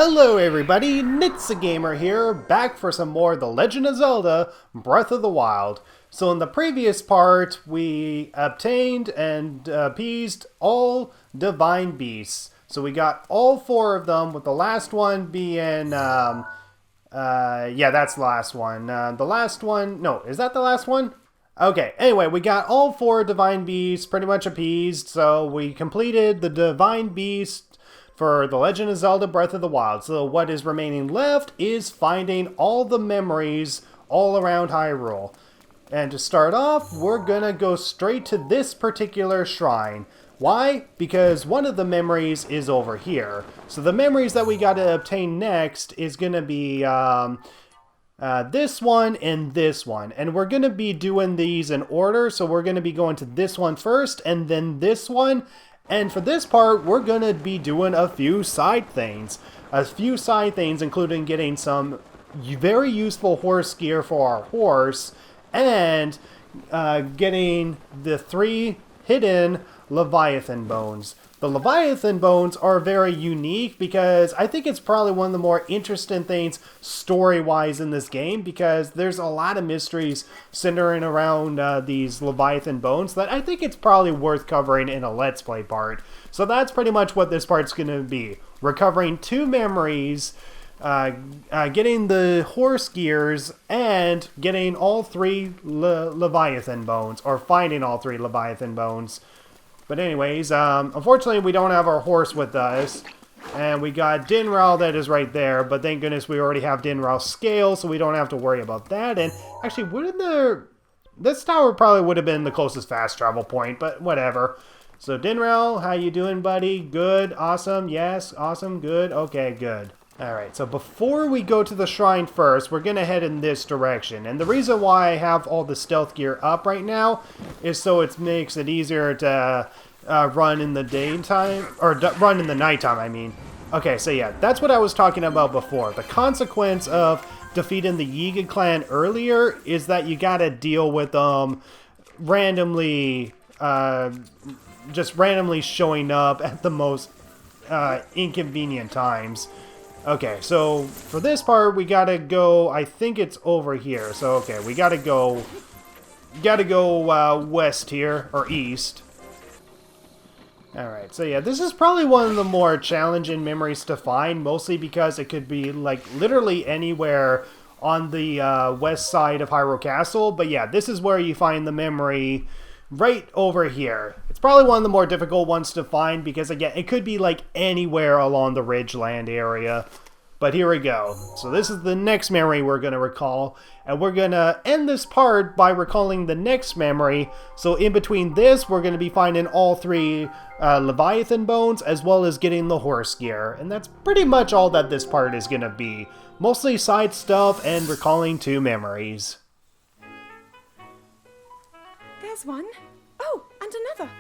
Hello everybody, Gamer here, back for some more The Legend of Zelda Breath of the Wild. So in the previous part, we obtained and appeased all divine beasts. So we got all 4 of them, with the last one being, yeah, that's the last one. The last one, no, is that the last one? Okay, anyway, we got all 4 divine beasts pretty much appeased, so we completed the divine beast for The Legend of Zelda Breath of the Wild. So what is remaining left is finding all the memories all around Hyrule. And to start off, we're gonna go straight to this particular shrine. Why? Because one of the memories is over here. So the memories that we gotta obtain next is gonna be this one and this one. And we're gonna be doing these in order, so we're gonna be going to this one first and then this one. And for this part, we're going to be doing a few side things. Including getting some very useful horse gear for our horse. And getting the 3 hidden Leviathan bones. The Leviathan bones are very unique because I think it's probably one of the more interesting things story-wise in this game, because there's a lot of mysteries centering around these Leviathan bones that I think it's probably worth covering in a Let's Play part. So that's pretty much what this part's going to be. Recovering 2 memories, getting the horse gears, and getting all 3 Leviathan bones, or finding all 3 Leviathan bones. But anyways, unfortunately we don't have our horse with us, and we got Dinral that is right there, but thank goodness we already have Dinral's scale, so we don't have to worry about that. And actually, this tower probably would have been the closest fast travel point, but whatever. So Dinral, how you doing, buddy? Good, awesome, yes, awesome, good, okay, good. Alright, so before we go to the shrine first, we're going to head in this direction. And the reason why I have all the stealth gear up right now is so it makes it easier to run in the daytime, or run in the nighttime, I mean. Okay, so yeah, that's what I was talking about before. The consequence of defeating the Yiga clan earlier is that you gotta deal with them randomly, just randomly showing up at the most inconvenient times. Okay, so for this part, we gotta go, I think it's over here. So, okay, we gotta go west here, or east. Alright, so yeah, this is probably one of the more challenging memories to find, mostly because it could be, like, literally anywhere on the west side of Hyrule Castle. But yeah, this is where you find the memory right over here. It's probably one of the more difficult ones to find because, again, it could be like anywhere along the Ridgeland area. But here we go. So this is the next memory we're going to recall, and we're going to end this part by recalling the next memory. So in between this, we're going to be finding all 3 Leviathan bones, as well as getting the horse gear. And that's pretty much all that this part is going to be. Mostly side stuff and recalling 2 memories. There's one. Oh, and another.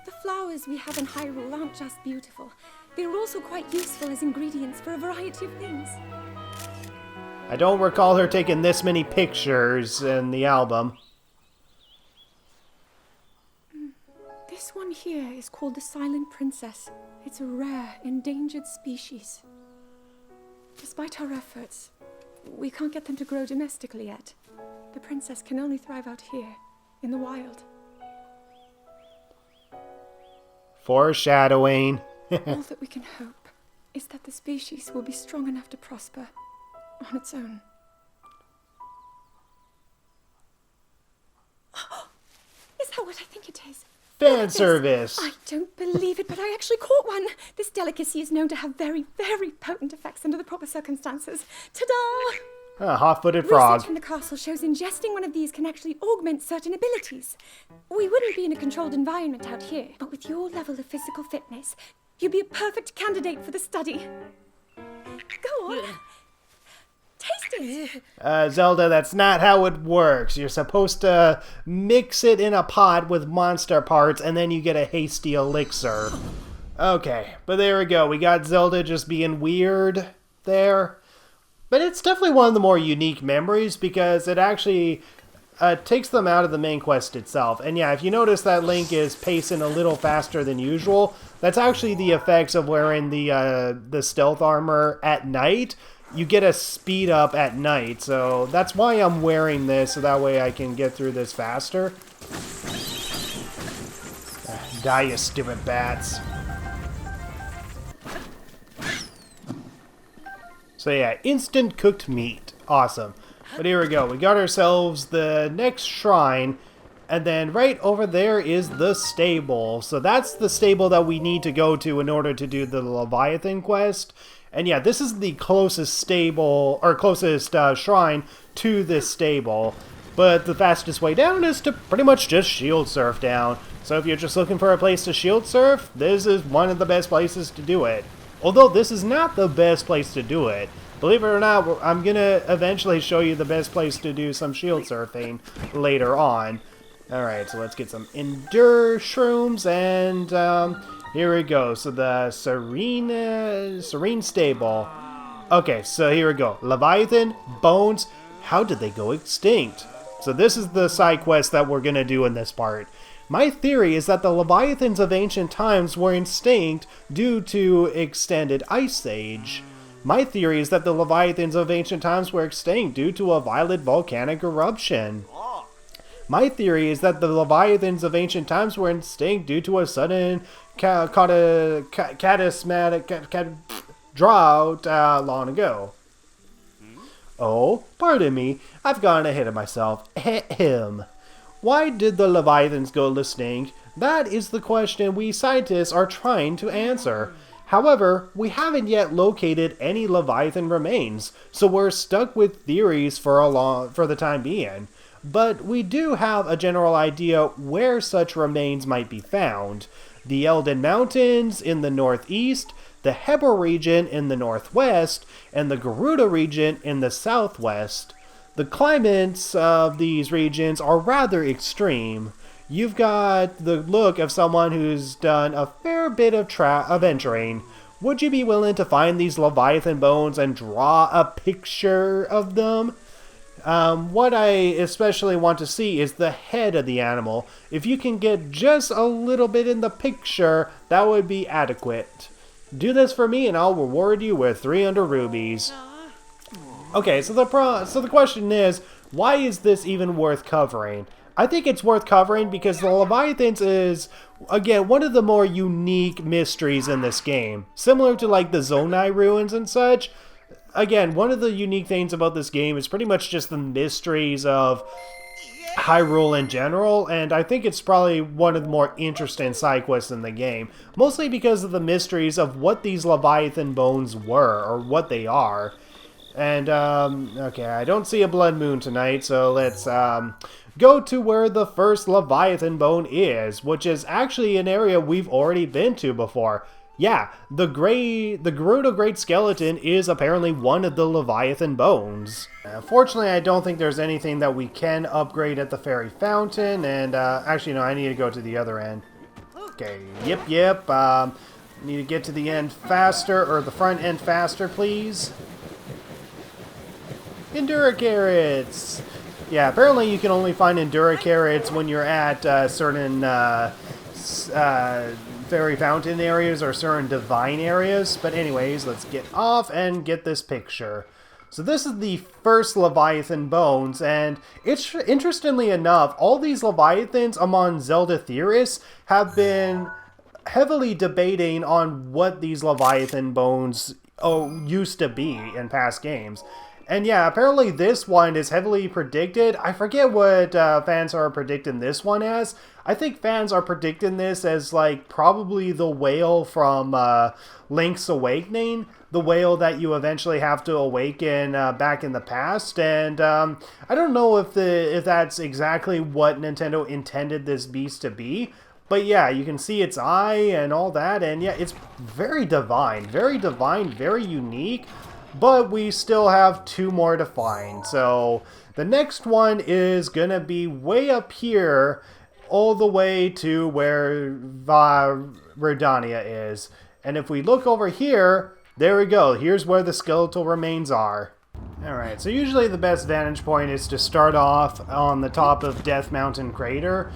The flowers we have in Hyrule aren't just beautiful. They're also quite useful as ingredients for a variety of things. I don't recall her taking this many pictures in the album. This one here is called the Silent Princess. It's a rare, endangered species. Despite our efforts, we can't get them to grow domestically yet. The princess can only thrive out here, in the wild. Foreshadowing. All that we can hope is that the species will be strong enough to prosper on its own. Is that what I think it is? Fan service! I don't believe it, but I actually caught one. This delicacy is known to have very, very potent effects under the proper circumstances. Ta-da! A hot-footed frog. Research from the castle shows ingesting one of these can actually augment certain abilities. We wouldn't be in a controlled environment out here, but with your level of physical fitness, you'd be a perfect candidate for the study. Go on. Taste it. Zelda, that's not how it works. You're supposed to mix it in a pot with monster parts, and then you get a hasty elixir. Okay, but there we go. We got Zelda just being weird there. But it's definitely one of the more unique memories because it actually takes them out of the main quest itself. And yeah, if you notice that Link is pacing a little faster than usual, That's actually the effects of wearing the stealth armor at night. You get a speed up at night, so that's why I'm wearing this, so that way I can get through this faster. Die, you stupid bats. So yeah, instant cooked meat. Awesome. But here we go. We got ourselves the next shrine, and then right over there is the stable. So that's the stable that we need to go to in order to do the Leviathan quest. And yeah, this is the closest stable, or closest shrine to this stable. But the fastest way down is to pretty much just shield surf down. So if you're just looking for a place to shield surf, this is one of the best places to do it. Although this is not the best place to do it. Believe it or not, I'm going to eventually show you the best place to do some shield surfing later on. Alright, so let's get some Endure Shrooms, and here we go. So the Serene Stable. Okay, so here we go. Leviathan, Bones, how did they go extinct? So this is the side quest that we're going to do in this part. My theory is that the Leviathans of ancient times were extinct due to extended ice age. My theory is that the Leviathans of ancient times were extinct due to a violent volcanic eruption. My theory is that the Leviathans of ancient times were extinct due to a sudden catastrophic drought long ago. Oh, pardon me, I've gone ahead of myself. Ahem. Why did the Leviathans go extinct? That is the question we scientists are trying to answer. However, we haven't yet located any Leviathan remains, so we're stuck with theories for the time being. But we do have a general idea where such remains might be found. The Eldin Mountains in the northeast, the Hebra region in the northwest, and the Gerudo region in the southwest. The climates of these regions are rather extreme. You've got the look of someone who's done a fair bit of venturing. Would you be willing to find these Leviathan bones and draw a picture of them? What I especially want to see is the head of the animal. If you can get just a little bit in the picture, that would be adequate. Do this for me and I'll reward you with 300 rubies. Okay, so the question is, why is this even worth covering? I think it's worth covering because the Leviathans is, again, one of the more unique mysteries in this game. Similar to like the Zonai ruins and such. Again, one of the unique things about this game is pretty much just the mysteries of Hyrule in general, and I think it's probably one of the more interesting side quests in the game. Mostly because of the mysteries of what these Leviathan bones were, or what they are. And, okay, I don't see a blood moon tonight, so let's, go to where the first Leviathan bone is, which is actually an area we've already been to before. Yeah, the Gerudo Great Skeleton is apparently one of the Leviathan bones. Fortunately, I don't think there's anything that we can upgrade at the Fairy Fountain, and, actually, no, I need to go to the other end. Okay, yep, need to get to the end faster, or the front end faster, please. Endura Carrots! Yeah, apparently you can only find Endura Carrots when you're at certain Fairy Fountain areas or certain Divine areas. But anyways, let's get off and get this picture. So this is the first Leviathan bones, and it's interestingly enough, all these Leviathans among Zelda theorists have been heavily debating on what these Leviathan bones used to be in past games. And yeah, apparently this one is heavily predicted. I forget what fans are predicting this one as. I think fans are predicting this as like probably the whale from Link's Awakening. The whale that you eventually have to awaken back in the past. And I don't know if that's exactly what Nintendo intended this beast to be. But yeah, you can see its eye and all that. And yeah, it's very divine, very unique. But we still have 2 more to find. So the next one is going to be way up here, all the way to where Redania is. And if we look over here, there we go. Here's where the skeletal remains are. Alright, so usually the best vantage point is to start off on the top of Death Mountain Crater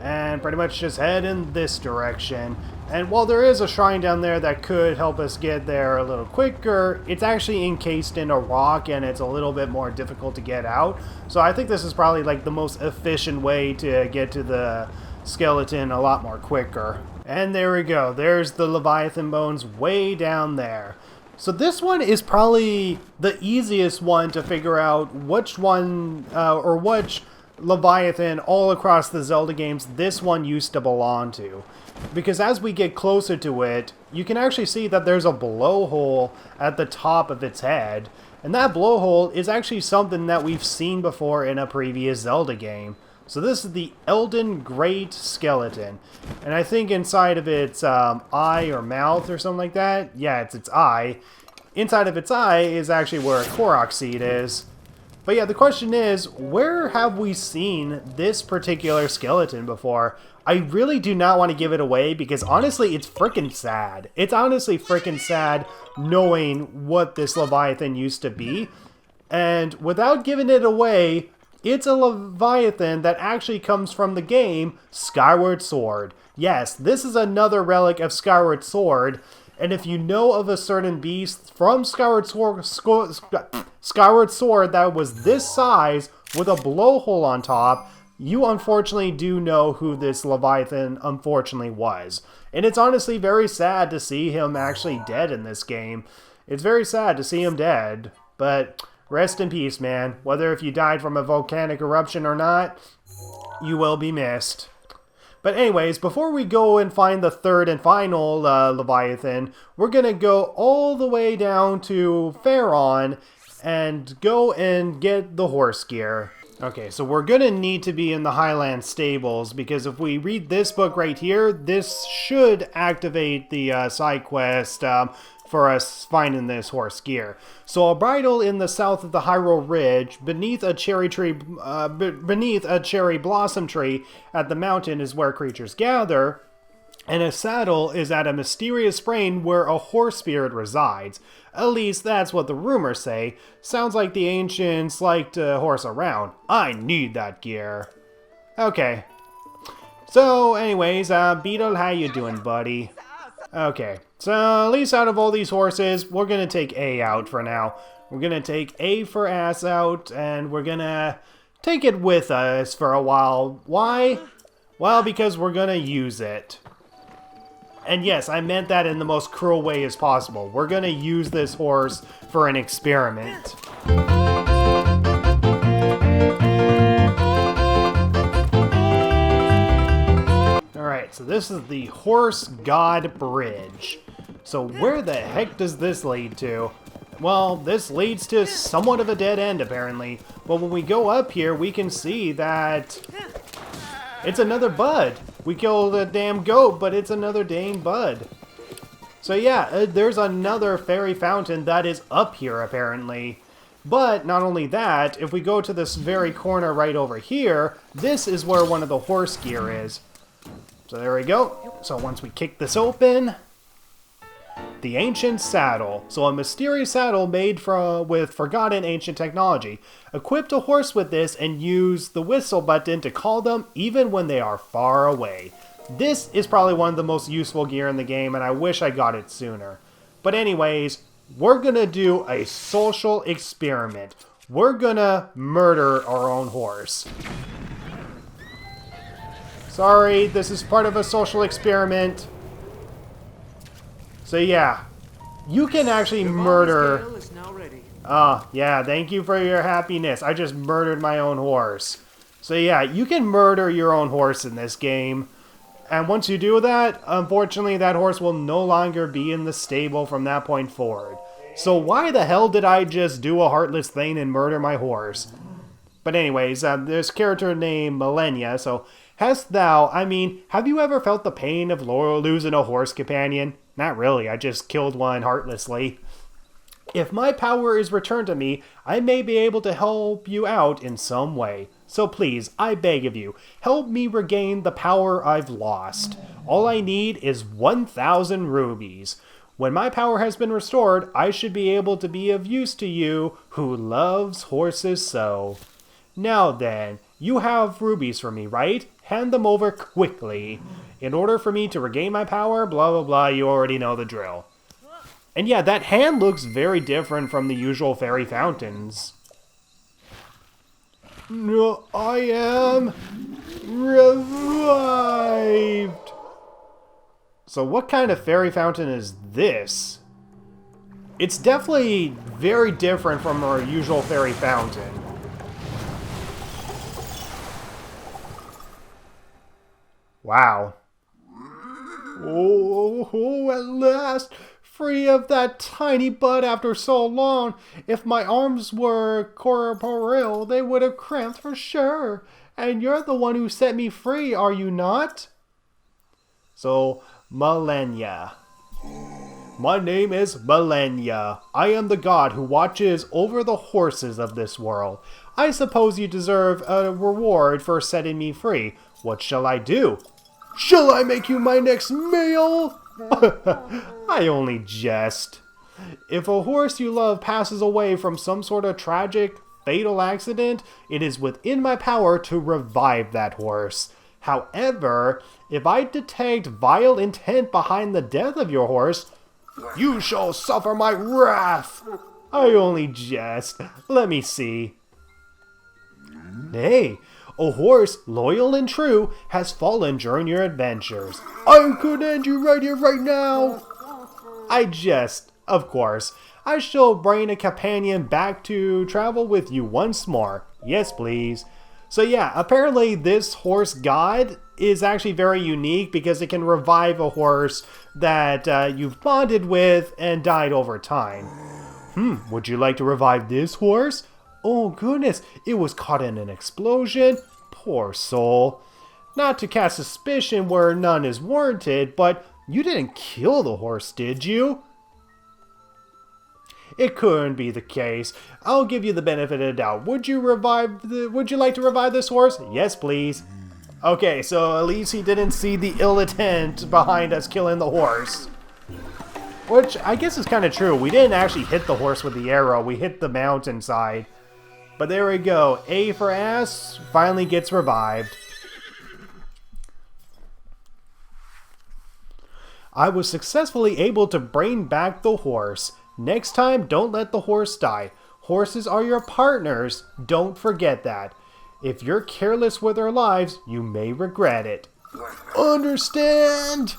and pretty much just head in this direction. And while there is a shrine down there that could help us get there a little quicker, it's actually encased in a rock and it's a little bit more difficult to get out. So I think this is probably like the most efficient way to get to the skeleton a lot more quicker. And there we go. There's the Leviathan bones way down there. So this one is probably the easiest one to figure out which one or which Leviathan all across the Zelda games this one used to belong to. Because as we get closer to it, you can actually see that there's a blowhole at the top of its head. And that blowhole is actually something that we've seen before in a previous Zelda game. So this is the Eldin Great Skeleton. And I think inside of its eye or mouth or something like that, yeah, it's its eye. Inside of its eye is actually where a Korok seed is. But yeah, the question is, where have we seen this particular skeleton before? I really do not want to give it away because honestly, it's freaking sad. It's honestly freaking sad knowing what this Leviathan used to be. And without giving it away, it's a Leviathan that actually comes from the game Skyward Sword. Yes, this is another relic of Skyward Sword. And if you know of a certain beast from Skyward Sword that was this size with a blowhole on top, you unfortunately do know who this Leviathan unfortunately was. And it's honestly very sad to see him actually dead in this game. It's very sad to see him dead, but rest in peace, man. Whether if you died from a volcanic eruption or not, you will be missed. But anyways, before we go and find the third and final Leviathan, we're going to go all the way down to Faron and go and get the horse gear. Okay, so we're going to need to be in the Highland stables because if we read this book right here, this should activate the side quest for us finding this horse gear. So a bridle in the south of the Hyrule Ridge, beneath a cherry blossom tree at the mountain is where creatures gather, and a saddle is at a mysterious spring where a horse spirit resides. At least that's what the rumors say. Sounds like the ancients like to horse around. I need that gear. Okay. So anyways, Beetle, how you doing, buddy? Okay, so at least out of all these horses, we're going to take A out for now. We're going to take A for ass out, and we're going to take it with us for a while. Why? Well, because we're going to use it. And yes, I meant that in the most cruel way as possible. We're going to use this horse for an experiment. Alright, so this is the Horse God Bridge. So where the heck does this lead to? Well, this leads to somewhat of a dead end, apparently. But when we go up here, we can see that it's another bud. We killed a damn goat, but it's another dang bud. So yeah, there's another fairy fountain that is up here, apparently. But not only that, if we go to this very corner right over here, this is where one of the horse gear is. So there we go. So once we kick this open, the ancient saddle. So a mysterious saddle made with forgotten ancient technology. Equip a horse with this and use the whistle button to call them even when they are far away. This is probably one of the most useful gear in the game, and I wish I got it sooner. But anyways, we're gonna do a social experiment. We're gonna murder our own horse. Sorry, this is part of a social experiment. So yeah, you can actually murder... yeah, thank you for your happiness. I just murdered my own horse. So yeah, you can murder your own horse in this game. And once you do that, unfortunately that horse will no longer be in the stable from that point forward. So why the hell did I just do a heartless thing and murder my horse? But anyways, there's a character named Malanya, so... have you ever felt the pain of losing a horse companion? Not really, I just killed one heartlessly. If my power is returned to me, I may be able to help you out in some way. So please, I beg of you, help me regain the power I've lost. All I need is 1,000 rubies. When my power has been restored, I should be able to be of use to you who loves horses so. Now then, you have rubies for me, right? hand them over quickly. In order for me to regain my power, blah blah blah, you already know the drill. And yeah, that hand looks very different from the usual fairy fountains. No, I am revived! So what kind of fairy fountain is this? It's definitely very different from our usual fairy fountain. Wow. Oh, at last! Free of that tiny bud after so long. If my arms were corporeal, they would have cramped for sure. And you're the one who set me free, are you not? So, Malanya. My name is Malanya. I am the god who watches over the horses of this world. I suppose you deserve a reward for setting me free. What shall I do? Shall I make you my next meal? I only jest. If a horse you love passes away from some sort of tragic, fatal accident, it is within my power to revive that horse. However, if I detect vile intent behind the death of your horse, you shall suffer my wrath. I only jest. Let me see. Nay, a horse, loyal and true, has fallen during your adventures. I could end you right here, right now. I jest, of course. I shall bring a companion back to travel with you once more. Yes, please. So yeah, apparently this horse god is actually very unique because it can revive a horse that you've bonded with and died over time. Would you like to revive this horse? Oh goodness, it was caught in an explosion. Poor soul. Not to cast suspicion where none is warranted, but you didn't kill the horse, did you? It couldn't be the case. I'll give you the benefit of the doubt. Would you like to revive this horse? Yes, please. Okay, so at least he didn't see the ill intent behind us killing the horse. Which I guess is kind of true. We didn't actually hit the horse with the arrow. We hit the mountainside. But there we go. A for ass finally gets revived. I was successfully able to bring back the horse. Next time, don't let the horse die. Horses are your partners. Don't forget that. If you're careless with their lives, you may regret it. Understand?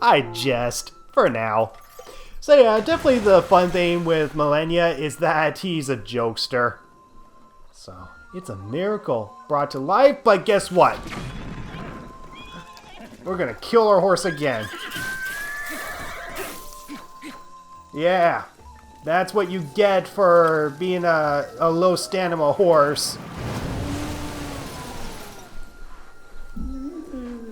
I jest. For now. So yeah, definitely the fun thing with Malanya is that he's a jokester. So, it's a miracle brought to life, but guess what? We're gonna kill our horse again. Yeah, that's what you get for being a low stamina horse.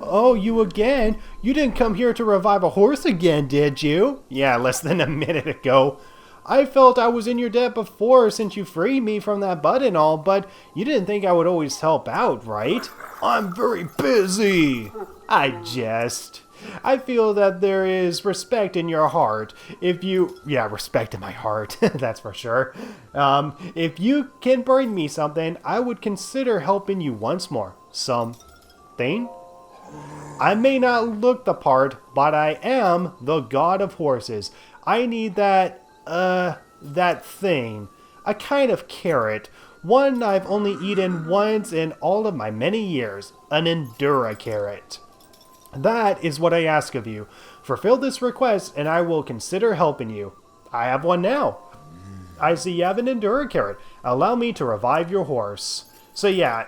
Oh, you again? You didn't come here to revive a horse again, did you? Yeah, less than a minute ago. I felt I was in your debt before since you freed me from that bud and all, but you didn't think I would always help out, right? I'm very busy. I jest. I feel that there is respect in your heart. Respect in my heart, that's for sure. If you can bring me something, I would consider helping you once more. Something? I may not look the part, but I am the god of horses. I need that thing. A kind of carrot. One I've only eaten once in all of my many years. An Endura carrot. That is what I ask of you. Fulfill this request and I will consider helping you. I have one now. I see you have an Endura carrot. Allow me to revive your horse. So yeah,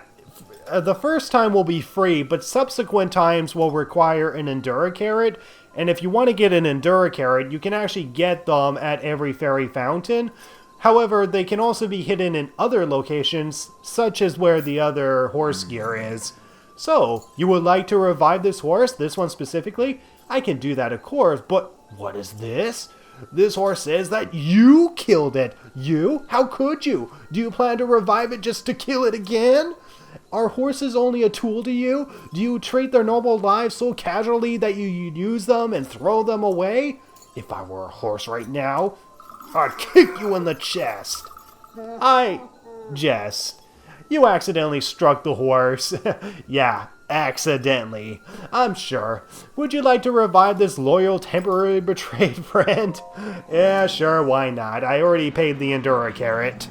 the first time will be free, but subsequent times will require an Endura carrot. And if you want to get an Endura carrot, you can actually get them at every fairy fountain. However, they can also be hidden in other locations, such as where the other horse gear is. So, you would like to revive this horse, this one specifically? I can do that, of course, but what is this? This horse says that you killed it. You? How could you? Do you plan to revive it just to kill it again? Are horses only a tool to you? Do you treat their normal lives so casually that you use them and throw them away? If I were a horse right now, I'd kick you in the chest. I jest. You accidentally struck the horse. Yeah, Accidentally, I'm sure. Would you like to revive this loyal, temporarily betrayed friend? Yeah, sure, why not? I already paid the Endura carrot.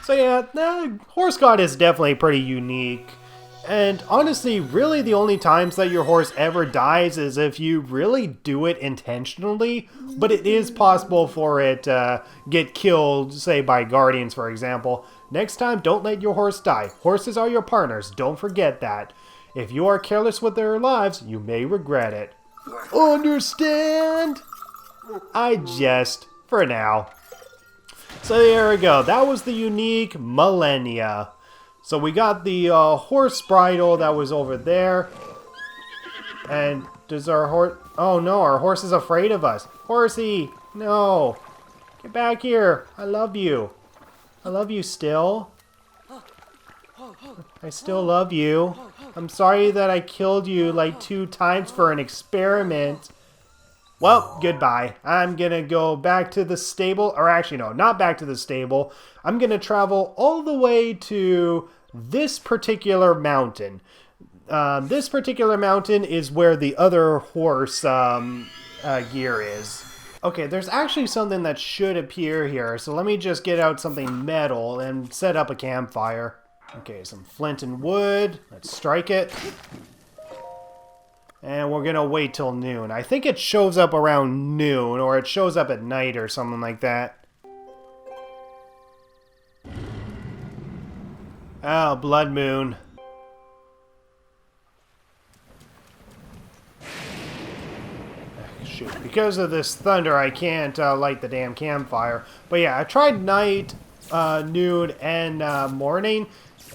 So yeah, Horse God is definitely pretty unique. And honestly, really the only times that your horse ever dies is if you really do it intentionally, but it is possible for it to get killed, say by guardians for example. Next time, don't let your horse die. Horses are your partners, don't forget that. If you are careless with their lives, you may regret it. Understand? I jest, for now. So there we go, that was the unique Malanya. So we got the horse bridle that was over there. And does our horse... Oh no, our horse is afraid of us. Horsey, no. Get back here. I love you. I love you still. I still love you. I'm sorry that I killed you like 2 times for an experiment. Well, goodbye. I'm gonna go back to the stable, or actually no, not back to the stable. I'm gonna travel all the way to this particular mountain. This particular mountain is where the other horse gear is. Okay, there's actually something that should appear here, so let me just get out something metal and set up a campfire. Okay, some flint and wood. Let's strike it. And we're gonna wait till noon. I think it shows up around noon, or it shows up at night or something like that. Oh, blood moon. Shoot, because of this thunder, I can't light the damn campfire. But yeah, I tried night, noon, and morning.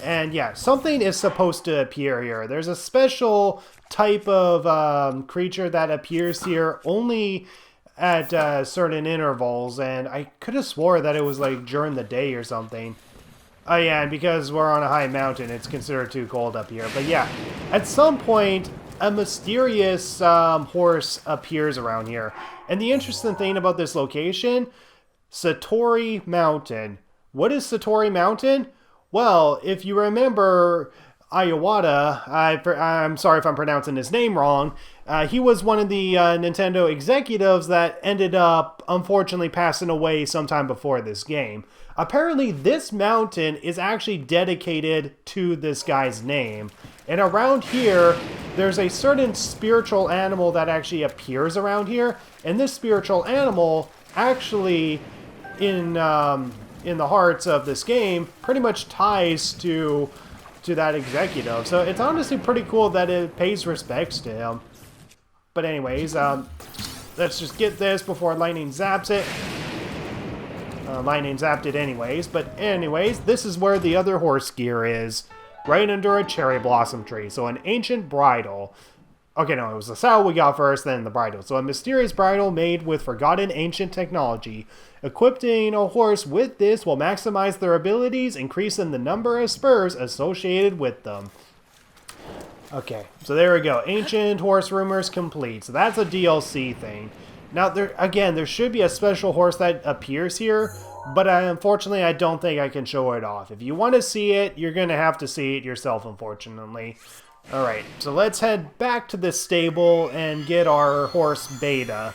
And yeah, something is supposed to appear here. There's a special type of creature that appears here only at certain intervals, and I could have swore that it was like during the day or something. Oh yeah, and because we're on a high mountain, it's considered too cold up here. But yeah, at some point, a mysterious horse appears around here. And the interesting thing about this location, Satori Mountain. What is Satori Mountain? Well, if you remember Iwata, I'm sorry if I'm pronouncing his name wrong, he was one of the Nintendo executives that ended up, unfortunately, passing away sometime before this game. Apparently, this mountain is actually dedicated to this guy's name. And around here, there's a certain spiritual animal that actually appears around here. And this spiritual animal actually, in the hearts of this game, pretty much ties to that executive. So it's honestly pretty cool that it pays respects to him. But anyways, let's just get this before lightning zaps it. Lightning zapped it anyways. But anyways, this is where the other horse gear is. Right under a cherry blossom tree. So an ancient bridle. Okay, no, it was the saddle we got first, then the bridle. So a mysterious bridle made with forgotten ancient technology. Equipping a horse with this will maximize their abilities, increasing the number of spurs associated with them. Okay, so there we go. Ancient horse rumors complete. So that's a DLC thing. Now, there should be a special horse that appears here, but unfortunately, I don't think I can show it off. If you want to see it, you're going to have to see it yourself, unfortunately. Alright, so let's head back to the stable and get our horse Beta.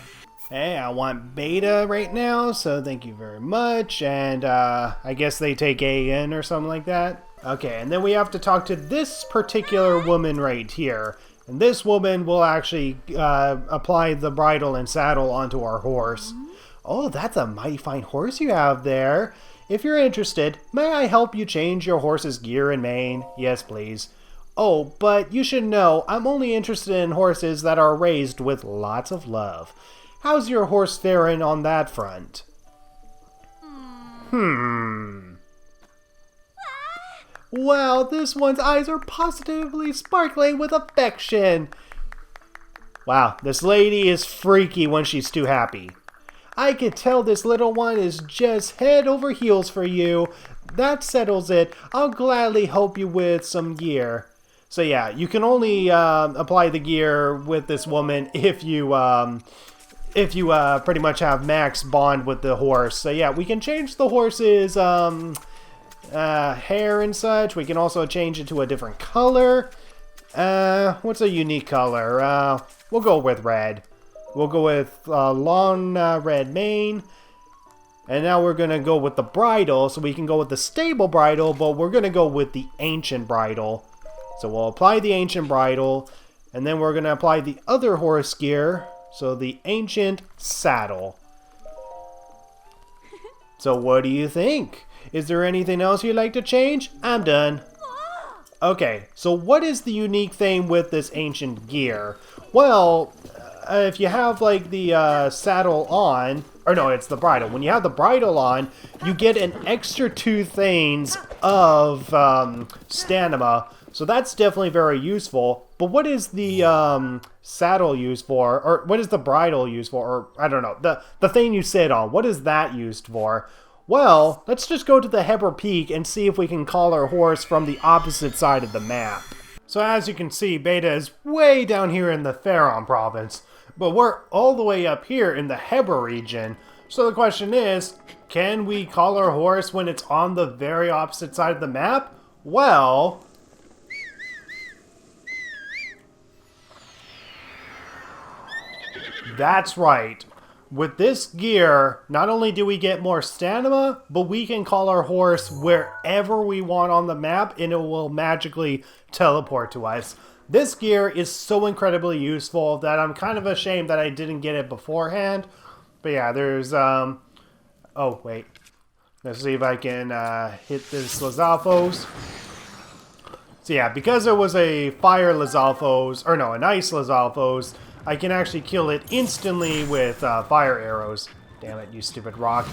Hey, I want Beta right now, so thank you very much. And I guess they take AN or something like that. Okay, and then we have to talk to this particular woman right here. And this woman will actually apply the bridle and saddle onto our horse. Oh, that's a mighty fine horse you have there. If you're interested, may I help you change your horse's gear and mane? Yes, please. Oh, but you should know, I'm only interested in horses that are raised with lots of love. How's your horse faring on that front? Well, this one's eyes are positively sparkling with affection. Wow, this lady is freaky when she's too happy. I can tell this little one is just head over heels for you. That settles it. I'll gladly help you with some gear. So yeah, you can only apply the gear with this woman if you pretty much have max bond with the horse. So yeah, we can change the horse's hair and such. We can also change it to a different color. What's a unique color? We'll go with red. We'll go with long red mane. And now we're going to go with the bridle. So we can go with the stable bridle, but we're going to go with the ancient bridle. So we'll apply the ancient bridle. And then we're going to apply the other horse gear. So the ancient saddle. So what do you think? Is there anything else you'd like to change? I'm done. Okay, so what is the unique thing with this ancient gear? Well, if you have like the saddle on, or no, it's the bridle. When you have the bridle on, you get an extra 2 things of stamina. So that's definitely very useful. But what is the saddle used for? Or what is the bridle used for? Or I don't know. The thing you sit on, what is that used for? Well, let's just go to the Hebra Peak and see if we can call our horse from the opposite side of the map. So as you can see, Beta is way down here in the Faron province. But we're all the way up here in the Hebra region. So the question is, can we call our horse when it's on the very opposite side of the map? Well... that's right. With this gear, not only do we get more stamina, but we can call our horse wherever we want on the map and it will magically teleport to us. This gear is so incredibly useful that I'm kind of ashamed that I didn't get it beforehand. But yeah, there's, oh wait. Let's see if I can hit this Lizalfos. So yeah, because there was a fire Lizalfos, or no, an ice Lizalfos, I can actually kill it instantly with fire arrows. Damn it, you stupid rock.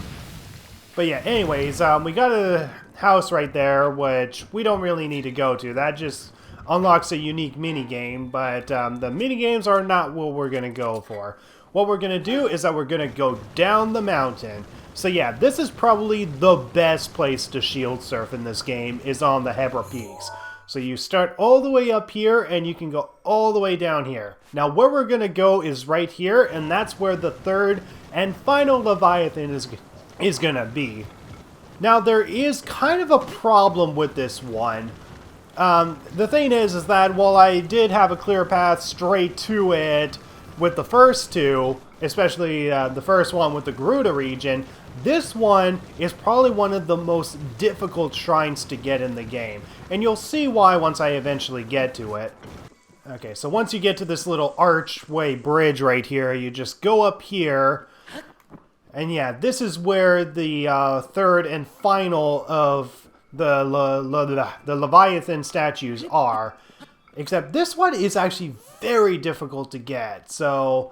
But yeah, anyways, we got a house right there, which we don't really need to go to. That just unlocks a unique minigame, but the minigames are not what we're going to go for. What we're going to do is that we're going to go down the mountain. So yeah, this is probably the best place to shield surf in this game, is on the Hebra Peaks. So you start all the way up here, and you can go all the way down here. Now, where we're going to go is right here, and that's where the third and final Leviathan is going to be. Now, there is kind of a problem with this one. The thing is that while I did have a clear path straight to it with the first two, especially the first one with the Gerudo region, this one is probably one of the most difficult shrines to get in the game. And you'll see why once I eventually get to it. Okay, so once you get to this little archway bridge right here, you just go up here. And yeah, this is where the third and final of the Leviathan statues are. Except this one is actually very difficult to get, so...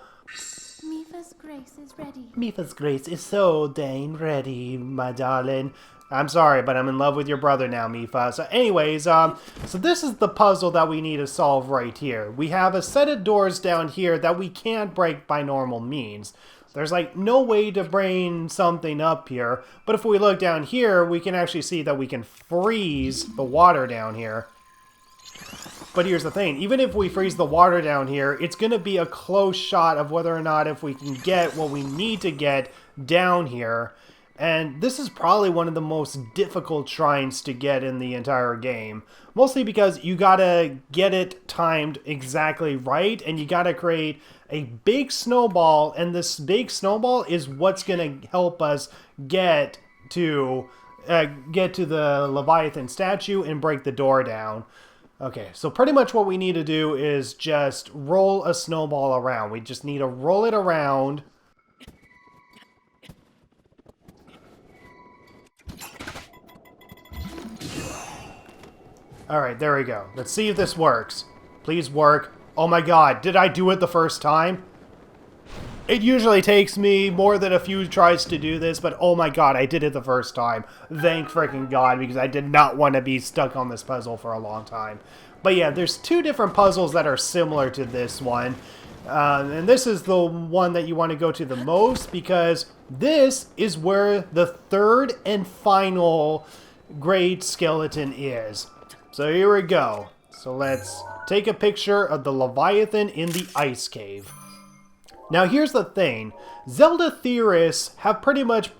Mifa's grace is ready. Mifa's grace is so dang ready, my darling. I'm sorry, but I'm in love with your brother now, Mifa. So anyways, so this is the puzzle that we need to solve right here. We have a set of doors down here that we can't break by normal means. There's like no way to bring something up here, but if we look down here, we can actually see that we can freeze the water down here. But here's the thing, even if we freeze the water down here, it's going to be a close shot of whether or not if we can get what we need to get down here. And this is probably one of the most difficult shrines to get in the entire game. Mostly because you gotta get it timed exactly right, and you gotta create a big snowball, and this big snowball is what's gonna help us get to the Leviathan statue and break the door down. Okay, so pretty much what we need to do is just roll a snowball around. We just need to roll it around. Alright, there we go. Let's see if this works. Please work. Oh my god, did I do it the first time? It usually takes me more than a few tries to do this, but oh my god, I did it the first time. Thank freaking god, because I did not want to be stuck on this puzzle for a long time. But yeah, there's two different puzzles that are similar to this one. And this is the one that you want to go to the most, because this is where the third and final great skeleton is. So here we go. So let's take a picture of the Leviathan in the ice cave. Now here's the thing, Zelda theorists have pretty much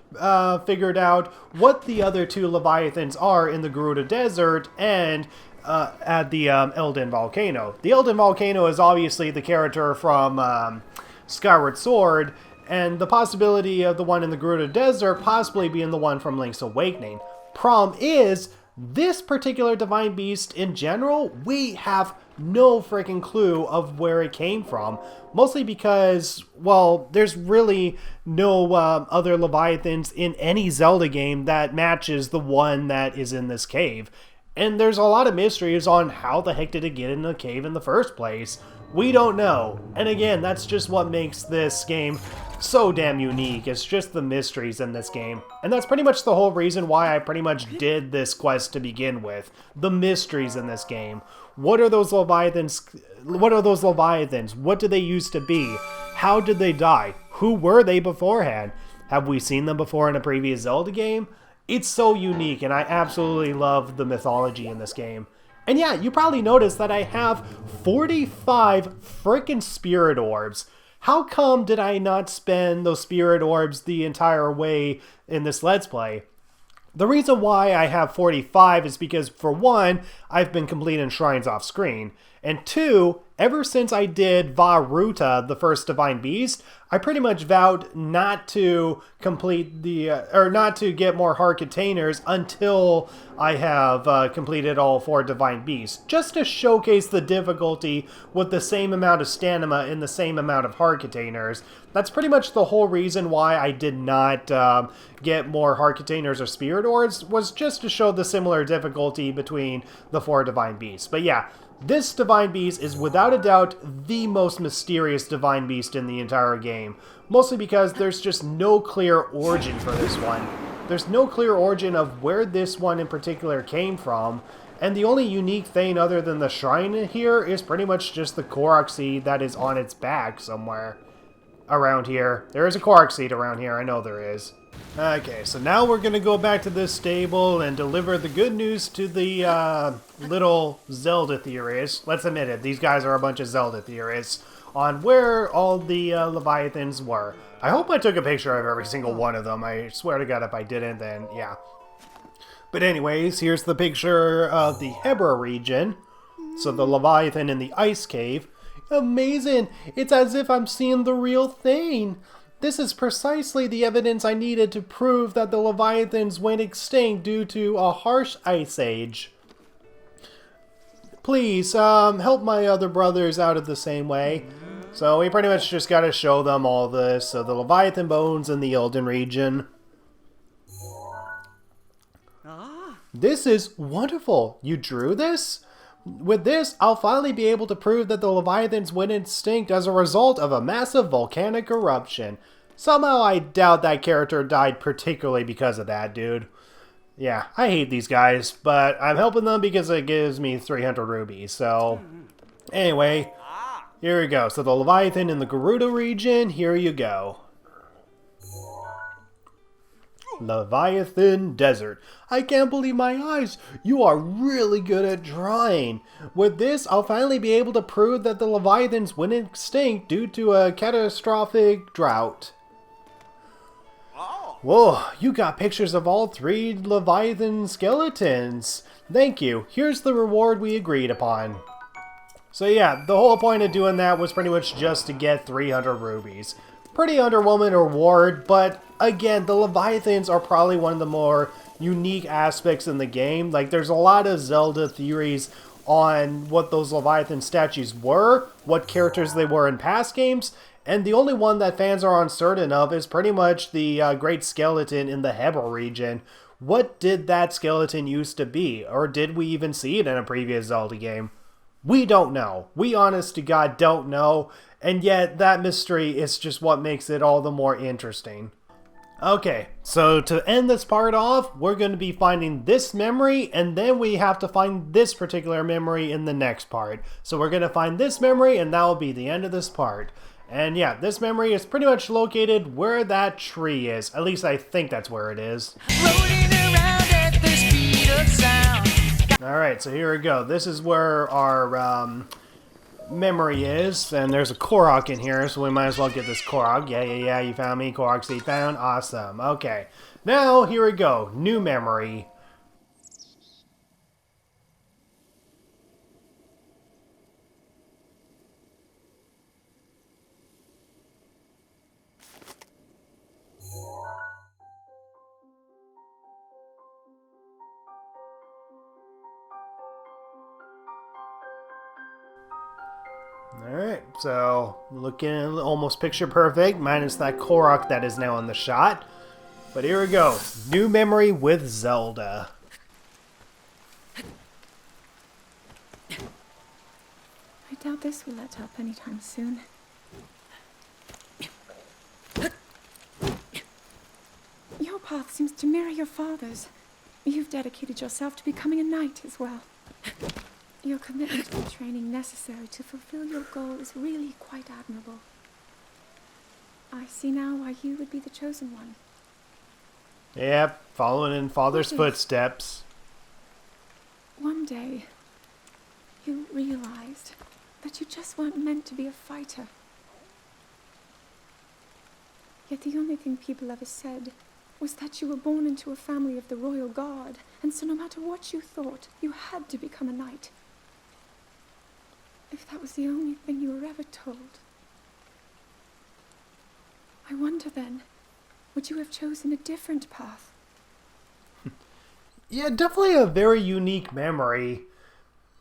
figured out what the other two Leviathans are in the Gerudo Desert and at the Eldin Volcano. The Eldin Volcano is obviously the character from Skyward Sword, and the possibility of the one in the Gerudo Desert possibly being the one from Link's Awakening. Problem is, this particular Divine Beast in general, we have no freaking clue of where it came from. Mostly because, well, there's really no other Leviathans in any Zelda game that matches the one that is in this cave. And there's a lot of mysteries on how the heck did it get in the cave in the first place. We don't know. And again, that's just what makes this game so damn unique. It's just the mysteries in this game. And that's pretty much the whole reason why I pretty much did this quest to begin with. The mysteries in this game. What are those Leviathans? What are those Leviathans? What do they used to be? How did they die? Who were they beforehand? Have we seen them before in a previous Zelda game? It's so unique, and I absolutely love the mythology in this game. And yeah, you probably noticed that I have 45 frickin' spirit orbs. How come did I not spend those spirit orbs the entire way in this Let's Play? The reason why I have 45 is because, for one, I've been completing shrines off screen, and two, ever since I did Vah Ruta, the first Divine Beast, I pretty much vowed not to complete the, or not to get more heart containers until I have completed all 4 Divine Beasts, just to showcase the difficulty with the same amount of stamina and the same amount of heart containers. That's pretty much the whole reason why I did not get more heart containers or spirit orbs, was just to show the similar difficulty between the 4 Divine Beasts. But yeah, this Divine Beast is without a doubt the most mysterious Divine Beast in the entire game. Mostly because there's just no clear origin for this one. There's no clear origin of where this one in particular came from. And the only unique thing other than the shrine here is pretty much just the Korok seed that is on its back somewhere around here. There is a Korok seed around here, I know there is. Okay, so now we're going to go back to this stable and deliver the good news to the little Zelda theorists. Let's admit it, these guys are a bunch of Zelda theorists on where all the Leviathans were. I hope I took a picture of every single one of them. I swear to God, if I didn't, then yeah. But anyways, here's the picture of the Hebra region. So the Leviathan in the ice cave. Amazing! It's as if I'm seeing the real thing! This is precisely the evidence I needed to prove that the Leviathans went extinct due to a harsh ice age. Please, help my other brothers out of the same way. So we pretty much just gotta show them all this. So the Leviathan bones in the Eldin region. This is wonderful! You drew this? With this, I'll finally be able to prove that the Leviathans went extinct as a result of a massive volcanic eruption. Somehow I doubt that character died particularly because of that, dude. Yeah, I hate these guys, but I'm helping them because it gives me 300 rubies, so... Anyway, here we go. So the Leviathan in the Gerudo region, here you go. Leviathan Desert. I can't believe my eyes. You are really good at drawing. With this, I'll finally be able to prove that the Leviathans went extinct due to a catastrophic drought. Whoa, you got pictures of all 3 Leviathan skeletons. Thank you. Here's the reward we agreed upon. So yeah, the whole point of doing that was pretty much just to get 300 rubies. Pretty underwhelming reward, but again, the Leviathans are probably one of the more unique aspects in the game. Like, there's a lot of Zelda theories on what those Leviathan statues were, what characters they were in past games, and the only one that fans are uncertain of is pretty much the Great Skeleton in the Hebra region. What did that skeleton used to be? Or did we even see it in a previous Zelda game? We don't know. We honest to God don't know. And yet, that mystery is just what makes it all the more interesting. Okay, so to end this part off, we're going to be finding this memory, and then we have to find this particular memory in the next part. So we're going to find this memory, and that will be the end of this part. And yeah, this memory is pretty much located where that tree is. At least I think that's where it is. Rolling around at the speed of sound. Alright, so here we go. This is where our memory is, and there's a Korok in here, so we might as well get this Korok. Yeah, you found me. Korok seed found. Awesome. Okay. Now, here we go. New memory. Alright, so looking almost picture perfect, minus that Korok that is now in the shot. But here we go. New memory with Zelda. I doubt this will let up anytime soon. Your path seems to mirror your father's. You've dedicated yourself to becoming a knight as well. Your commitment to the training necessary to fulfill your goal is really quite admirable. I see now why you would be the chosen one. Yep, following in father's footsteps. One day, you realized that you just weren't meant to be a fighter. Yet the only thing people ever said was that you were born into a family of the royal guard, and so no matter what you thought, you had to become a knight. If that was the only thing you were ever told, I wonder then, would you have chosen a different path? Yeah, definitely a very unique memory.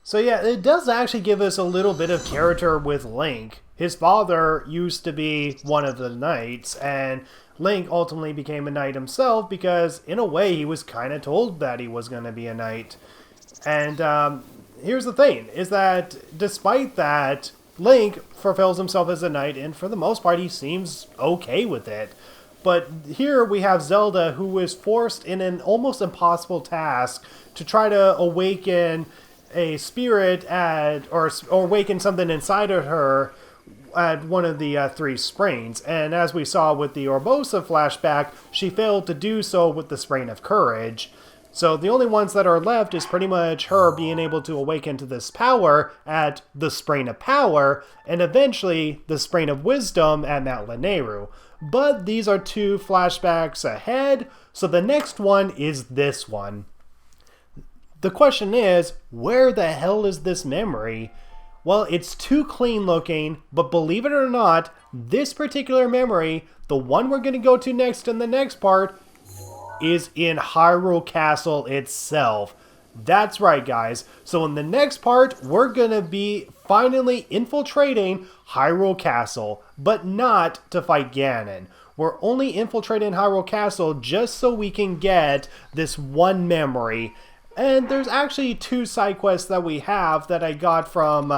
So yeah, it does actually give us a little bit of character with Link. His father used to be one of the knights, and Link ultimately became a knight himself because, in a way, he was kind of told that he was going to be a knight. And here's the thing, is that despite that, Link fulfills himself as a knight, and for the most part, he seems okay with it. But here we have Zelda, who is forced in an almost impossible task to try to awaken a spirit or awaken something inside of her at one of the three sprains. And as we saw with the Orbosa flashback, she failed to do so with the Sprain of Courage. So the only ones that are left is pretty much her being able to awaken to this power at the Sprain of Power, and eventually the Sprain of Wisdom at Mount Lanayru. But these are two flashbacks ahead, so the next one is this one. The question is, where the hell is this memory? Well, it's too clean looking, but believe it or not, this particular memory, the one we're going to go to next in the next part, is in Hyrule Castle itself. That's right, guys. So in the next part, we're going to be finally infiltrating Hyrule Castle, but not to fight Ganon. We're only infiltrating Hyrule Castle just so we can get this one memory. And there's actually two side quests that we have that I got from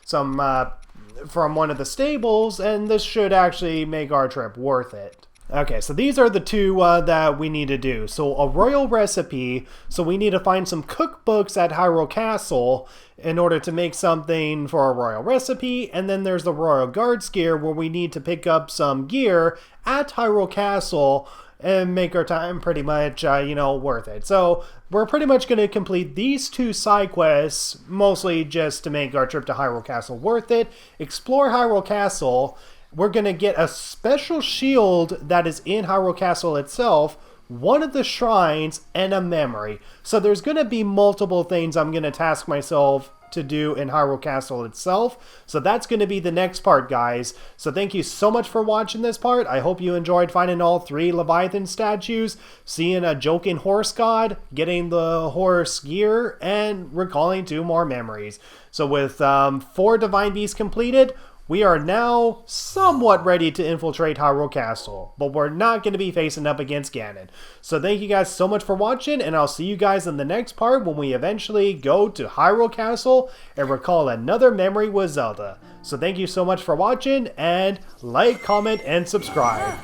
from one of the stables, and this should actually make our trip worth it. Okay, so these are the two that we need to do. So a royal recipe, so we need to find some cookbooks at Hyrule Castle in order to make something for a royal recipe, and then there's the royal guards gear where we need to pick up some gear at Hyrule Castle and make our time pretty much, worth it. So we're pretty much going to complete these two side quests, mostly just to make our trip to Hyrule Castle worth it, explore Hyrule Castle. We're going to get a special shield that is in Hyrule Castle itself, one of the shrines, and a memory. So there's going to be multiple things I'm going to task myself to do in Hyrule Castle itself. So that's going to be the next part, guys. So thank you so much for watching this part. I hope you enjoyed finding all three Leviathan statues, seeing a joking horse god, getting the horse gear, and recalling two more memories. So with 4 Divine Beasts completed, we are now somewhat ready to infiltrate Hyrule Castle, but we're not going to be facing up against Ganon. So thank you guys so much for watching, and I'll see you guys in the next part when we eventually go to Hyrule Castle and recall another memory with Zelda. So thank you so much for watching, and like, comment, and subscribe.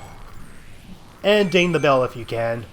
And ding the bell if you can.